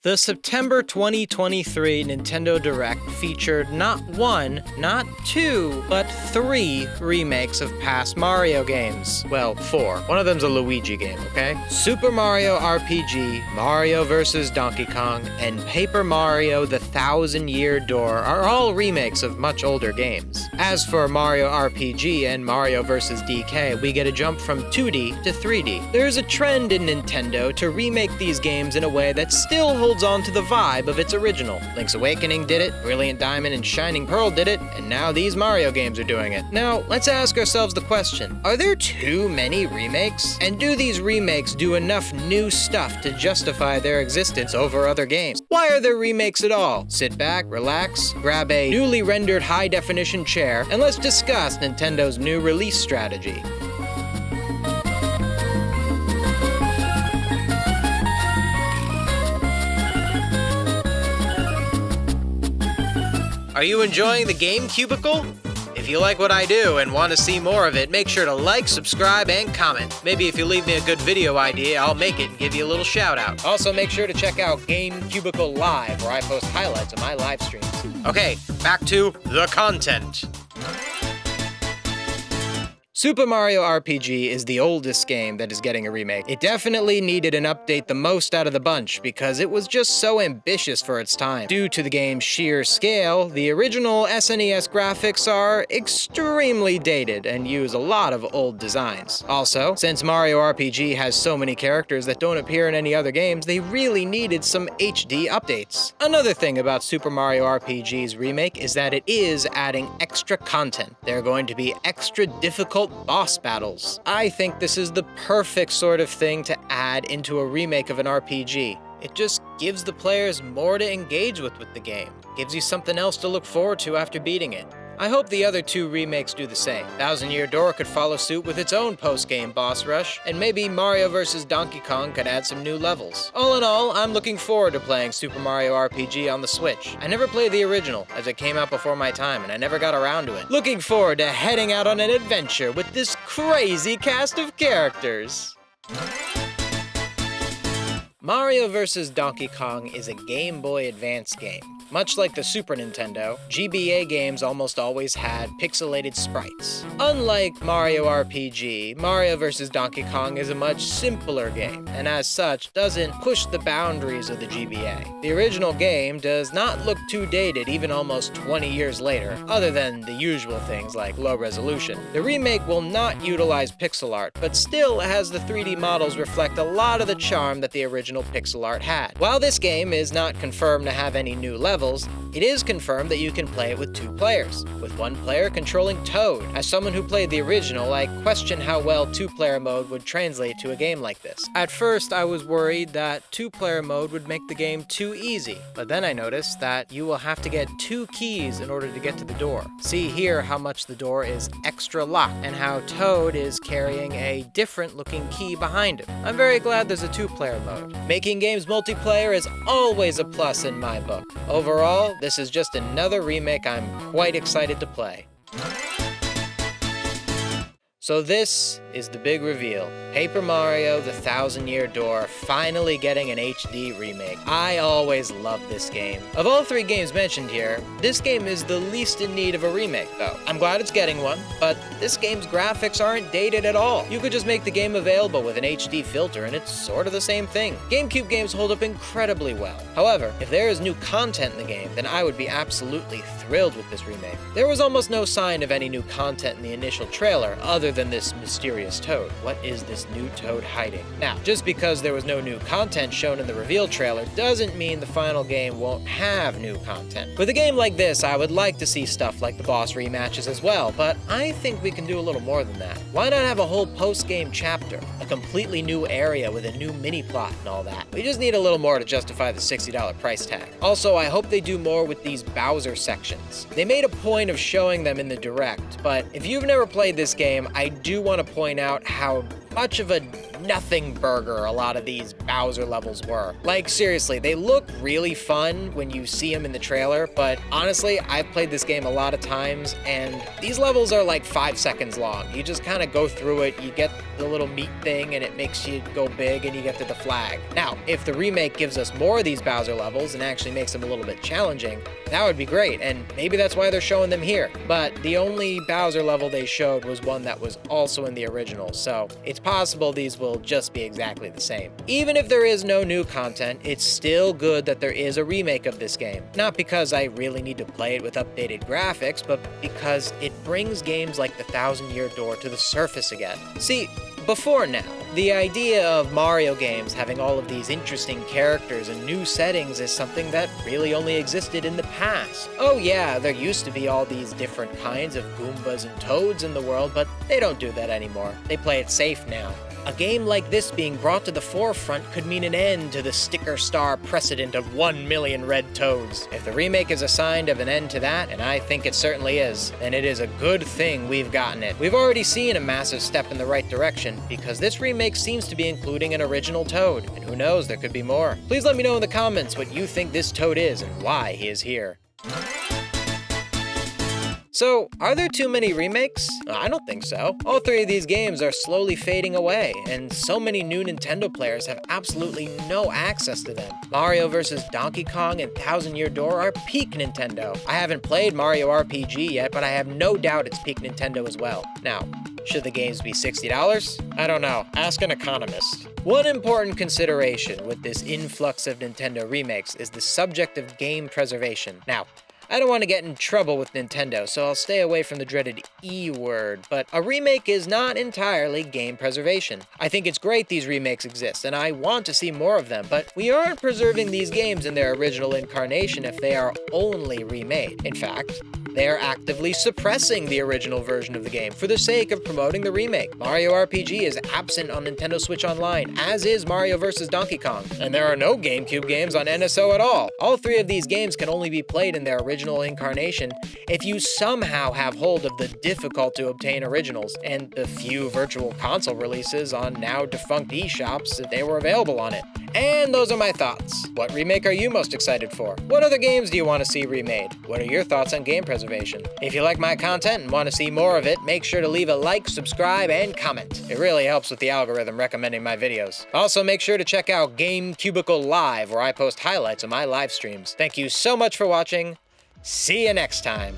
The September 2023 Nintendo Direct featured not one, not two, but 3 remakes of past Mario games. Well, 4. One of them's a Luigi game, okay? Super Mario RPG, Mario vs. Donkey Kong, and Paper Mario The Thousand-Year Door are all remakes of much older games. As for Mario RPG and Mario vs. DK, we get a jump from 2D to 3D. There's a trend in Nintendo to remake these games in a way that still holds on to the vibe of its original. Link's Awakening did it, Brilliant Diamond and Shining Pearl did it, and now these Mario games are doing it. Now, let's ask ourselves the question, are there too many remakes? And do these remakes do enough new stuff to justify their existence over other games? Why are there remakes at all? Sit back, relax, grab a newly rendered high-definition chair, and let's discuss Nintendo's new release strategy. Are you enjoying the Game Cubicle? If you like what I do and want to see more of it, make sure to like, subscribe, and comment. Maybe if you leave me a good video idea, I'll make it and give you a little shout out. Also, make sure to check out Game Cubicle Live, where I post highlights of my live streams. Okay, back to the content. Super Mario RPG is the oldest game that is getting a remake. It definitely needed an update the most out of the bunch because it was just so ambitious for its time. Due to the game's sheer scale, the original SNES graphics are extremely dated and use a lot of old designs. Also, since Mario RPG has so many characters that don't appear in any other games, they really needed some HD updates. Another thing about Super Mario RPG's remake is that it is adding extra content. There are going to be extra difficult boss battles. I think this is the perfect sort of thing to add into a remake of an RPG. It just gives the players more to engage with the game. Gives you something else to look forward to after beating it. I hope the other 2 remakes do the same. Thousand-Year Door could follow suit with its own post-game boss rush, and maybe Mario vs. Donkey Kong could add some new levels. All in all, I'm looking forward to playing Super Mario RPG on the Switch. I never played the original, as it came out before my time, and I never got around to it. Looking forward to heading out on an adventure with this crazy cast of characters. Mario vs. Donkey Kong is a Game Boy Advance game. Much like the Super Nintendo, GBA games almost always had pixelated sprites. Unlike Mario RPG, Mario vs. Donkey Kong is a much simpler game, and as such, doesn't push the boundaries of the GBA. The original game does not look too dated even almost 20 years later, other than the usual things like low resolution. The remake will not utilize pixel art, but still has the 3D models reflect a lot of the charm that the original pixel art had. While this game is not confirmed to have any new levels, it is confirmed that you can play it with 2 players, with 1 player controlling Toad. As someone who played the original, I question how well 2-player mode would translate to a game like this. At first, I was worried that 2-player mode would make the game too easy, but then I noticed that you will have to get 2 keys in order to get to the door. See here how much the door is extra locked, and how Toad is carrying a different looking key behind him. I'm very glad there's a 2-player mode. Making games multiplayer is always a plus in my book. Overall, this is just another remake I'm quite excited to play. So this is the big reveal. Paper Mario The Thousand-Year Door finally getting an HD remake. I always loved this game. Of all 3 games mentioned here, this game is the least in need of a remake though. I'm glad it's getting one, but this game's graphics aren't dated at all. You could just make the game available with an HD filter and it's sort of the same thing. GameCube games hold up incredibly well. However, if there is new content in the game, then I would be absolutely thrilled with this remake. There was almost no sign of any new content in the initial trailer other than this mysterious Toad. What is this new Toad hiding? Now, just because there was no new content shown in the reveal trailer doesn't mean the final game won't have new content. With a game like this, I would like to see stuff like the boss rematches as well, but I think we can do a little more than that. Why not have a whole post-game chapter, a completely new area with a new mini-plot and all that? We just need a little more to justify the $60 price tag. Also, I hope they do more with these Bowser sections. They made a point of showing them in the Direct, but if you've never played this game, I do want to point out how much of a nothing burger a lot of these Bowser levels were. Like, seriously, they look really fun when you see them in the trailer, but honestly, I've played this game a lot of times, and these levels are like 5 seconds long. You just kind of go through it, you get the little meat thing, and it makes you go big, and you get to the flag. Now, if the remake gives us more of these Bowser levels and actually makes them a little bit challenging, that would be great, and maybe that's why they're showing them here. But the only Bowser level they showed was one that was also in the original, so it's possible these will just be exactly the same. Even if there is no new content, it's still good that there is a remake of this game. Not because I really need to play it with updated graphics, but because it brings games like the Thousand Year Door to the surface again. See, before now, the idea of Mario games having all of these interesting characters and new settings is something that really only existed in the past. Oh yeah, there used to be all these different kinds of Goombas and Toads in the world, but they don't do that anymore. They play it safe now. A game like this being brought to the forefront could mean an end to the sticker star precedent of 1 million red toads. If the remake is a sign of an end to that, and I think it certainly is, then it is a good thing we've gotten it. We've already seen a massive step in the right direction, because this remake seems to be including an original Toad, and who knows, there could be more. Please let me know in the comments what you think this Toad is and why he is here. So, are there too many remakes? I don't think so. All three of these games are slowly fading away, and so many new Nintendo players have absolutely no access to them. Mario vs. Donkey Kong and Thousand Year Door are peak Nintendo. I haven't played Mario RPG yet, but I have no doubt it's peak Nintendo as well. Now, should the games be $60? I don't know. Ask an economist. One important consideration with this influx of Nintendo remakes is the subject of game preservation. Now, I don't want to get in trouble with Nintendo, so I'll stay away from the dreaded E word, but a remake is not entirely game preservation. I think it's great these remakes exist, and I want to see more of them, but we aren't preserving these games in their original incarnation if they are only remade. In fact, they are actively suppressing the original version of the game for the sake of promoting the remake. Mario RPG is absent on Nintendo Switch Online, as is Mario vs. Donkey Kong, and there are no GameCube games on NSO at all. All three of these games can only be played in their original incarnation if you somehow have hold of the difficult-to-obtain originals and the few virtual console releases on now-defunct eShops that they were available on it. And those are my thoughts. What remake are you most excited for? What other games do you want to see remade? What are your thoughts on game preservation? If you like my content and want to see more of it, make sure to leave a like, subscribe, and comment. It really helps with the algorithm recommending my videos. Also, make sure to check out Game Cubicle Live, where I post highlights of my live streams. Thank you so much for watching. See you next time.